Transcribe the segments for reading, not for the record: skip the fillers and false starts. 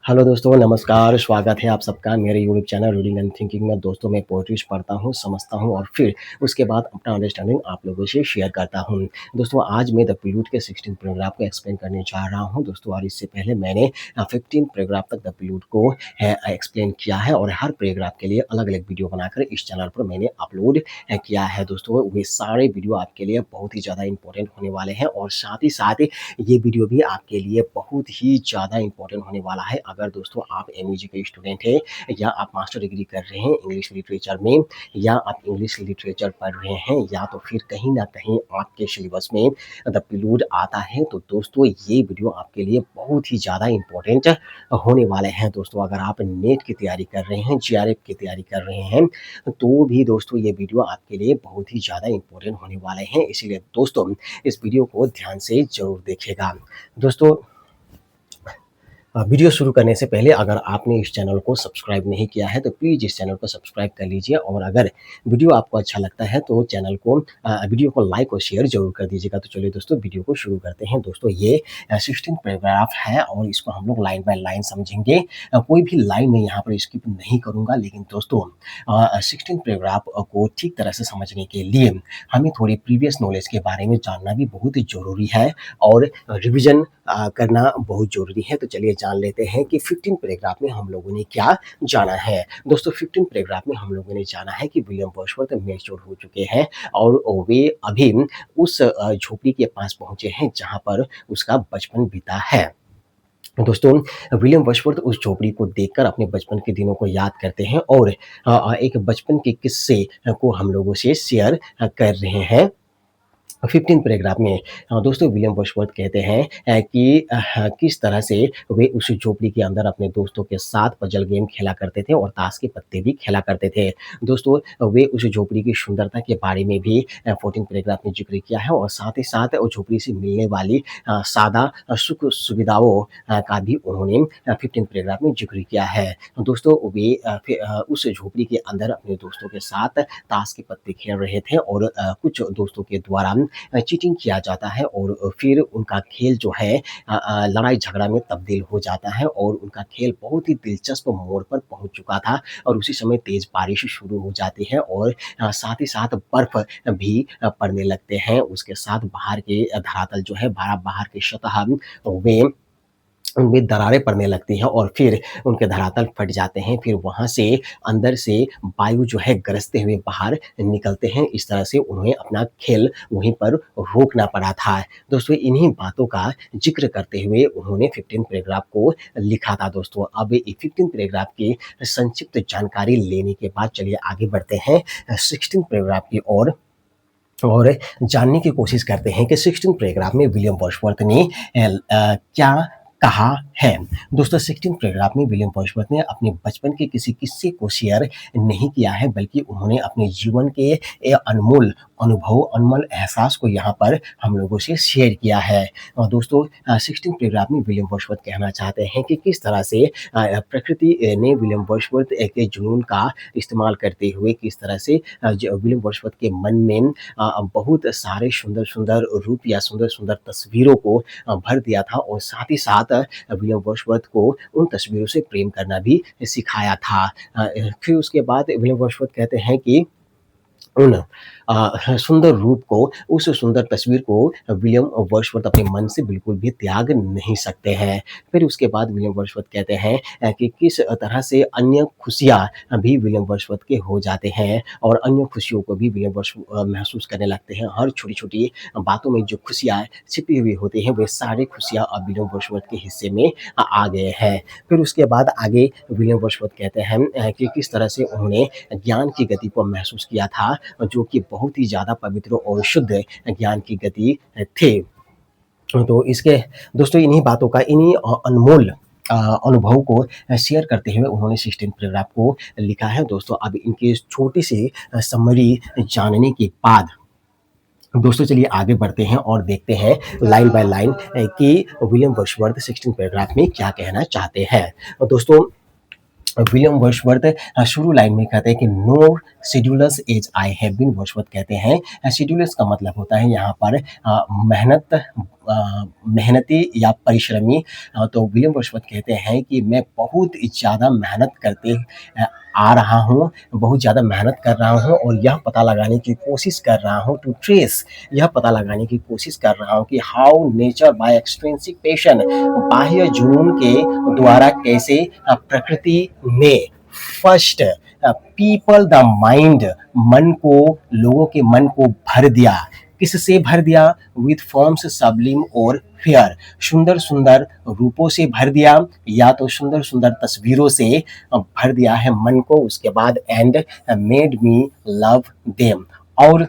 Hello दोस्तों, नमस्कार, स्वागत है आप सबका मेरे YouTube channel reading and thinking में। दोस्तों, मैं पोएट्रीज़ पढ़ता हूँ, समझता हूँ और फिर उसके बाद अपना अंडरस्टैंडिंग आप लोगों से शेयर करता हूँ। दोस्तों, आज मैं द प्रीलूड के 16th पैराग्राफ को एक्सप्लेन करने जा रहा हूँ। दोस्तों, और इससे पहले मैंने 15 पैराग्राफ तक द प्रीलूड को एक्सप्लेन किया है और हर पैराग्राफ के लिए अलग-अलग वीडियो बनाकर इस चैनल पर मैंने अपलोड किया है। दोस्तों, वे सारे वीडियो आपके लिए बहुत ही ज़्यादा इम्पोर्टेंट होने वाले हैं और साथ ही साथ ये वीडियो भी आपके लिए बहुत ही ज़्यादा इम्पोर्टेंट होने वाला है। अगर दोस्तों आप एमयूजी के स्टूडेंट हैं या आप मास्टर डिग्री कर रहे हैं इंग्लिश लिटरेचर में या आप इंग्लिश लिटरेचर पढ़ रहे हैं या तो फिर कहीं न कहीं आपके सिलेबस में द प्रीलूड आता है, तो दोस्तों ये वीडियो आपके लिए बहुत ही ज़्यादा इम्पोर्टेंट होने वाले हैं। दोस्तों, अगर आप नेट की तैयारी कर रहे हैं, जीआरएफ की तैयारी कर रहे हैं, तो भी दोस्तों ये वीडियो आपके लिए बहुत ही ज़्यादा इम्पोर्टेंट होने वाले हैं। इसीलिए दोस्तों इस वीडियो को ध्यान से ज़रूर देखिएगा। दोस्तों, वीडियो शुरू करने से पहले अगर आपने इस चैनल को सब्सक्राइब नहीं किया है तो प्लीज़ इस चैनल को सब्सक्राइब कर लीजिए और अगर वीडियो आपको अच्छा लगता है तो चैनल को वीडियो को लाइक और शेयर ज़रूर कर दीजिएगा। तो चलिए दोस्तों वीडियो को शुरू करते हैं। दोस्तों, ये 16th पैराग्राफ है और इसको हम लोग लाइन बाय लाइन समझेंगे। कोई भी लाइन मैं यहाँ पर स्किप नहीं करूँगा, लेकिन दोस्तों 16th पैराग्राफ को ठीक तरह से समझने के लिए हमें थोड़ी प्रीवियस नॉलेज के बारे में जानना भी बहुत ही ज़रूरी है और रिविज़न करना बहुत ज़रूरी है। तो चलिए जान लेते हैं कि 15 पैराग्राफ में हम लोगों ने क्या जाना है। दोस्तों, 15 पैराग्राफ में हम लोगों ने जाना है कि विलियम वर्ड्सवर्थ मैच्योर हो चुके हैं और वे अभी उस झोपड़ी के पास पहुँचे हैं जहाँ पर उसका बचपन बीता है। दोस्तों, विलियम वर्ड्सवर्थ उस झोपड़ी को देखकर अपने बचपन के दिनों को याद करते हैं और एक बचपन के किस्से को हम लोगों से शेयर कर रहे हैं। 15 पैराग्राफ में दोस्तों विलियम वर्ड्सवर्थ कहते हैं कि किस तरह से वे उस झोपड़ी के अंदर अपने दोस्तों के साथ पजल गेम खेला करते थे और ताश के पत्ते भी खेला करते थे। दोस्तों, वे उस झोपड़ी की सुंदरता के बारे में भी 14 पैराग्राफ में ज़िक्र किया है और साथ ही साथ उस झोपड़ी से मिलने वाली सादा सुख सुविधाओं का भी उन्होंने 15 पैराग्राफ में ज़िक्र किया है। दोस्तों, वे उस झोपड़ी के अंदर अपने दोस्तों के साथ ताश के पत्ते खेल रहे थे और कुछ दोस्तों के द्वारा चीटिंग किया जाता है और फिर उनका खेल जो है लड़ाई झगड़ा में तब्दील हो जाता है और उनका खेल बहुत ही दिलचस्प मोड़ पर पहुंच चुका था और उसी समय तेज बारिश शुरू हो जाती है और साथ ही साथ बर्फ भी पड़ने लगते हैं। उसके साथ बाहर के धरातल जो है बाहर की सतह वे उनमें दरारें पड़ने लगती हैं और फिर उनके धरातल फट जाते हैं। फिर वहाँ से अंदर से वायु जो है गरजते हुए बाहर निकलते हैं। इस तरह से उन्हें अपना खेल वहीं पर रोकना पड़ा था। दोस्तों, इन्हीं बातों का ज़िक्र करते हुए उन्होंने 15 पैराग्राफ को लिखा था। दोस्तों, अब ये 15 पैराग्राफ की संक्षिप्त जानकारी लेने के बाद चलिए आगे बढ़ते हैं 16 पैराग्राफ की ओर और जानने की कोशिश करते हैं कि 16 पैराग्राफ में विलियम वर्ड्सवर्थ ने क्या कहा है। दोस्तों, 16 पैराग्राफ में विलियम वर्ड्सवर्थ ने अपने बचपन के किसी किस्से को शेयर नहीं किया है, बल्कि उन्होंने अपने जीवन के अनमोल अनुभव, अनमोल एहसास को यहाँ पर हम लोगों से शेयर किया है। और दोस्तों, 16 पैराग्राफ में विलियम वर्ड्सवर्थ कहना चाहते हैं कि किस तरह से प्रकृति ने विलियम वर्ड्सवर्थ के जुनून का इस्तेमाल करते हुए किस तरह से विलियम वर्ड्सवर्थ के मन में बहुत सारे सुंदर-सुंदर रूप या सुंदर-सुंदर तस्वीरों को भर दिया था और साथ ही साथ विलियम वर्ड्सवर्थ को उन तस्वीरों से प्रेम करना भी सिखाया था। फिर उसके बाद विलियम वर्ड्सवर्थ कहते हैं कि उन सुंदर रूप को, उस सुंदर तस्वीर को विलियम वर्ड्सवर्थ अपने मन से बिल्कुल भी त्याग नहीं सकते हैं। फिर उसके बाद विलियम वर्ड्सवर्थ कहते हैं कि किस तरह से अन्य खुशियाँ भी विलियम वर्ड्सवर्थ के हो जाते हैं और अन्य खुशियों को भी विलियम महसूस करने लगते हैं। हर छोटी-छोटी बातों में जो खुशियाँ छिपी हुई होती हैं, वे सारी खुशियाँ अब विलियम वर्ड्सवर्थ के हिस्से में आ गए हैं। फिर उसके बाद आगे विलियम वर्ड्सवर्थ कहते हैं कि किस तरह से उन्होंने ज्ञान की गति को महसूस किया था, जो कि बहुत ही ज़्यादा पवित्र और शुद्ध ज्ञान की गति थे। तो इसके दोस्तों इन्हीं बातों का, इन्हीं अनमोल अनुभव को शेयर करते हुए उन्होंने 16 पैराग्राफ को लिखा है। दोस्तों, अब इनकी छोटी सी समरी जानने के बाद दोस्तों चलिए आगे बढ़ते हैं और देखते हैं लाइन बाय लाइन कि विलियम वर्ड्सवर्थ 16 पैराग्राफ में क्या कहना चाहते हैं। और दोस्तों, विलियम वर्ड्सवर्थ शुरू लाइन में कहते हैं कि no schedulers as I have been. Wordsworth कहते हैं शेड्यूलर्स का मतलब होता है यहाँ पर मेहनत मेहनती या परिश्रमी, तो विलियम वर्ड्सवर्थ कहते हैं कि मैं बहुत ज़्यादा मेहनत करते आ रहा हूँ, बहुत ज़्यादा मेहनत कर रहा हूँ और यह पता लगाने की कोशिश कर रहा हूँ टू ट्रेस, यह पता लगाने की कोशिश कर रहा हूँ कि how nature by extrinsic passion, बाह्य जुनून के द्वारा कैसे प्रकृति ने फर्स्ट पीपल द माइंड, मन को, लोगों के मन को भर दिया। किससे भर दिया? विथ फॉर्म्स सब्लिम और फेयर, सुंदर सुंदर रूपों से भर दिया या तो सुंदर सुंदर तस्वीरों से भर दिया है मन को। उसके बाद and made me love them, और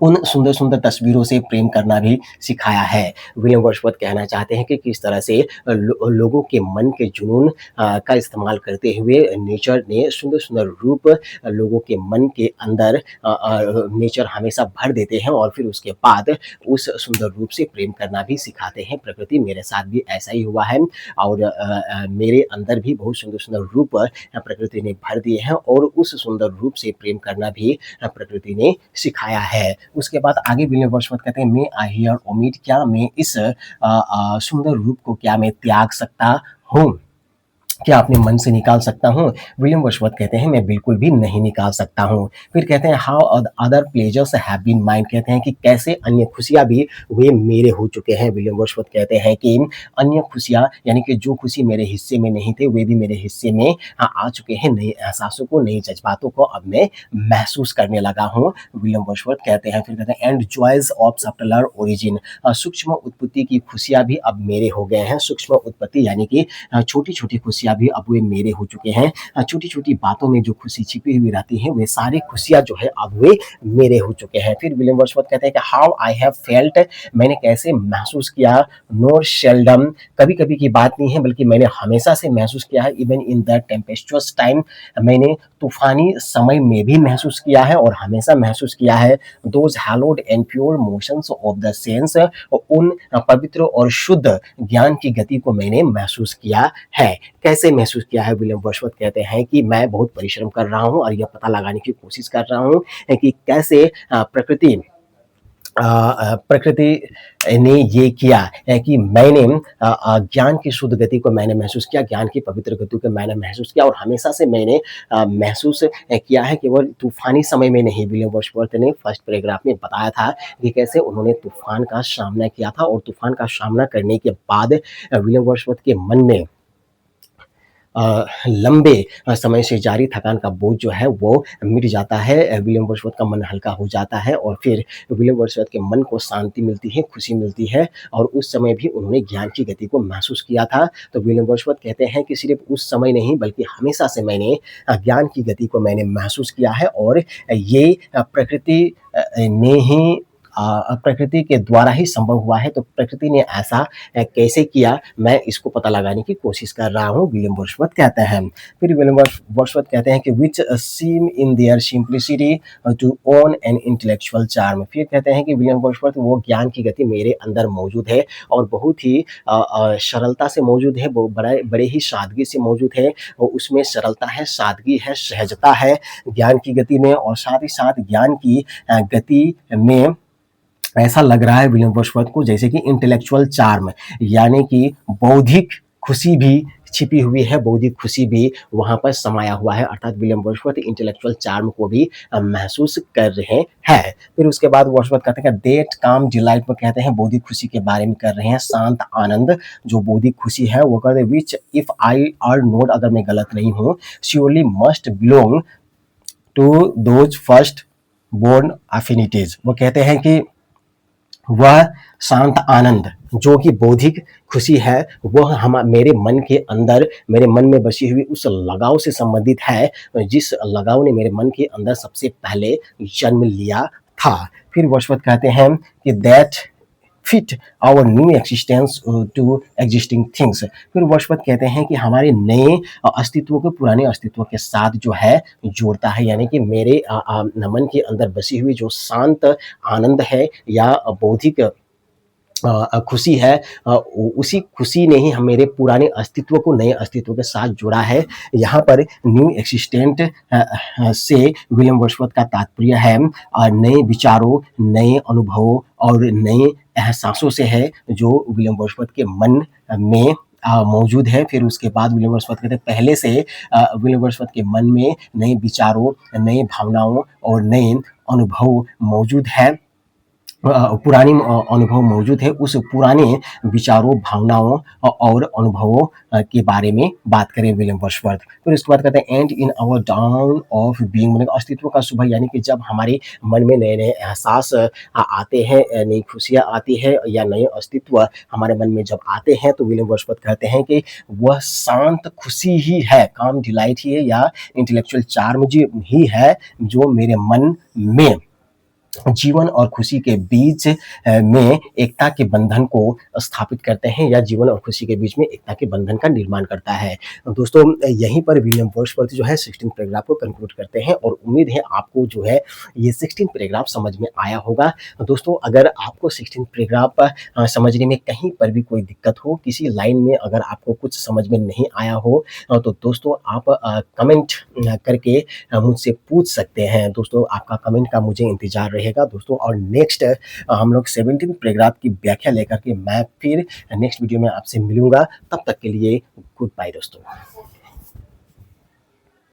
उन सुंदर सुंदर तस्वीरों से प्रेम करना भी सिखाया है। विलियम वर्ड्सवर्थ कहना चाहते हैं कि किस तरह से लोगों के मन के जुनून का इस्तेमाल करते हुए नेचर ने सुंदर सुंदर रूप लोगों के मन के अंदर नेचर हमेशा भर देते हैं और फिर उसके बाद उस सुंदर रूप से प्रेम करना भी सिखाते हैं। प्रकृति मेरे साथ भी ऐसा ही हुआ है और मेरे अंदर भी बहुत सुंदर सुंदर रूप प्रकृति ने भर दिए हैं और उस सुंदर रूप से प्रेम करना भी प्रकृति ने सिखाया है। उसके बाद आगे विलियम वर्ड्सवर्थ कहते हैं, मे आई हियर ओमिट, क्या मैं इस सुंदर रूप को क्या मैं त्याग सकता हूँ, क्या अपने मन से निकाल सकता हूँ? विलियम वर्ड्सवर्थ कहते हैं, मैं बिल्कुल भी नहीं निकाल सकता हूँ। फिर कहते हैं, how other pleasures have been mine, कहते हैं कि कैसे अन्य खुशियाँ भी वे मेरे हो चुके हैं। विलियम वर्ड्सवर्थ कहते हैं कि अन्य खुशियाँ यानी कि जो खुशी मेरे हिस्से में नहीं थे वे भी मेरे हिस्से में आ चुके हैं। नए एहसासों को, नए जज्बातों को अब मैं महसूस करने लगा हूँ। विलियम वर्ड्सवर्थ कहते हैं, फिर कहते हैं, एंड जॉयज ऑफ सब्टलर ओरिजिन, सूक्ष्म उत्पत्ति की खुशियाँ भी अब मेरे हो गए हैं। सूक्ष्म उत्पत्ति यानी कि छोटी छोटी खुशियाँ भी अब वे मेरे हो चुके हैं। छोटी छोटी बातों में जो खुशी छिपी हुई रहती है वे सारी खुशियाँ जो है अब वे मेरे हो चुके हैं। फिर विलियम वर्ड्सवर्थ कहते हैं कि हाउ आई हैव फेल्ट, मैंने कैसे महसूस किया, नोर शेल्डम, कभी कभी की बात नहीं है बल्कि मैंने हमेशा से महसूस किया है। इवन इन द टेम्पेस्चुअस टाइम, मैंने तूफानी समय में भी महसूस किया है और हमेशा महसूस किया है। Those hallowed and pure motions of the sense, उन पवित्र और शुद्ध ज्ञान की गति को मैंने महसूस किया है। कैसे महसूस किया है? विलियम वर्ड्सवर्थ कहते हैं कि मैं बहुत परिश्रम कर रहा हूँ और यह पता लगाने की कोशिश कर रहा हूँ कि कैसे प्रकृति ने ये किया है कि मैंने ज्ञान की शुद्ध गति को मैंने महसूस किया, ज्ञान की पवित्र गति को मैंने महसूस किया और हमेशा से मैंने महसूस किया है केवल तूफानी समय में नहीं। विलियम वर्ड्सवर्थ ने फर्स्ट पैराग्राफ में बताया था कि कैसे उन्होंने तूफान का सामना किया था और तूफान का सामना करने के बाद विलियम वर्ड्सवर्थ के मन में लंबे समय से जारी थकान का बोझ जो है वो मिट जाता है। विलियम वर्ड्सवर्थ का मन हल्का हो जाता है और फिर विलियम वर्ड्सवर्थ के मन को शांति मिलती है, खुशी मिलती है और उस समय भी उन्होंने ज्ञान की गति को महसूस किया था। तो विलियम वर्ड्सवर्थ कहते हैं कि सिर्फ उस समय नहीं बल्कि हमेशा से मैंने ज्ञान की गति को मैंने महसूस किया है और ये प्रकृति ने ही प्रकृति के द्वारा ही संभव हुआ है। तो प्रकृति ने ऐसा कैसे किया, मैं इसको पता लगाने की कोशिश कर रहा हूँ, विलियम वर्ड्सवर्थ कहते हैं। फिर विलियम वर्ड्सवर्थ कहते हैं कि which seem in their simplicity to own an intellectual charm. फिर कहते हैं कि विलियम वर्ड्सवर्थ, वो ज्ञान की गति मेरे अंदर मौजूद है और बहुत ही सरलता से मौजूद है, वो बड़े ही सादगी से मौजूद है। और उसमें सरलता है, सादगी है, सहजता है ज्ञान की गति में और साथ ही साथ ज्ञान की गति में ऐसा लग रहा है विलियम वर्ड्सवर्थ को जैसे कि इंटेलेक्चुअल चार्म यानी कि बौद्धिक खुशी भी छिपी हुई है, बौद्धिक खुशी भी वहां पर समाया हुआ है। अर्थात विलियम वर्ड्सवर्थ इंटेलेक्चुअल चार्म को भी महसूस कर रहे हैं। फिर उसके बाद वर्ड्सवर्थ कहते हैं डेट काम डिलाइट में कहते हैं बौद्धिक खुशी के बारे में कर रहे हैं, शांत आनंद जो बौद्धिक खुशी है वो कहते हैं which if I err not, अगर मैं गलत नहीं हूँ, surely must belong to those first born affinities. वो कहते हैं कि वह शांत आनंद जो कि बौद्धिक खुशी है वह हम मेरे मन के अंदर, मेरे मन में बसी हुई उस लगाव से संबंधित है जिस लगाव ने मेरे मन के अंदर सबसे पहले जन्म लिया था। फिर वर्ड्सवर्थ कहते हैं कि that fit our new existence to existing things. फिर वर्ड्सवर्थ कहते हैं कि हमारे नए अस्तित्व को पुराने अस्तित्व के साथ जो है जोड़ता है, यानी कि मेरे मन के अंदर बसी हुई जो शांत आनंद है या बौद्धिक खुशी है, उसी खुशी ने ही हम मेरे पुराने अस्तित्व को नए अस्तित्व के साथ जोड़ा है। यहाँ पर न्यू एक्सिस्टेंट से विलियम वर्ड्सवर्थ का तात्पर्य है नए विचारों, नए अनुभवों और नए एहसासों से है, जो विलियम वर्ड्सवर्थ के मन में मौजूद है। फिर उसके बाद विलियम वर्ड्सवर्थ कहते हैं पहले से विलियम वर्ड्सवर्थ के मन में नए विचारों, नए भावनाओं और नए अनुभव मौजूद है। पुरानी अनुभव मौजूद है, उस पुराने विचारों, भावनाओं और अनुभवों के बारे में बात करें विलियम वर्ड्सवर्थ। फिर उसके बाद कहते हैं and in our dawn of being, मतलब अस्तित्व का सुबह, यानी कि जब हमारे मन में नए-नए एहसास आते हैं, नई खुशियाँ आती है या नए अस्तित्व हमारे मन में जब आते हैं, तो विलियम वर्ड्सवर्थ कहते हैं कि वह शांत खुशी ही है, काम डिलाइट ही है या इंटेलेक्चुअल चार्म ही है, जो मेरे मन में जीवन और खुशी के बीच में एकता के बंधन को स्थापित करते हैं या जीवन और खुशी के बीच में एकता के बंधन का निर्माण करता है। दोस्तों, यहीं पर विलियम वर्ड्सवर्थ जो है 16 पैराग्राफ को कंक्लूड करते हैं और उम्मीद है आपको जो है ये 16 पैराग्राफ समझ में आया होगा। दोस्तों, अगर आपको 16 पैराग्राफ समझने में कहीं पर भी कोई दिक्कत हो, किसी लाइन में अगर आपको कुछ समझ में नहीं आया हो, तो दोस्तों आप कमेंट करके मुझसे पूछ सकते हैं। दोस्तों, आपका कमेंट का मुझे इंतजार रहेगा दोस्तों। और नेक्स्ट हम लोग 17 पैराग्राफ की व्याख्या लेकर के मैं फिर नेक्स्ट वीडियो में आपसे मिलूंगा। तब तक के लिए गुड बाय दोस्तों।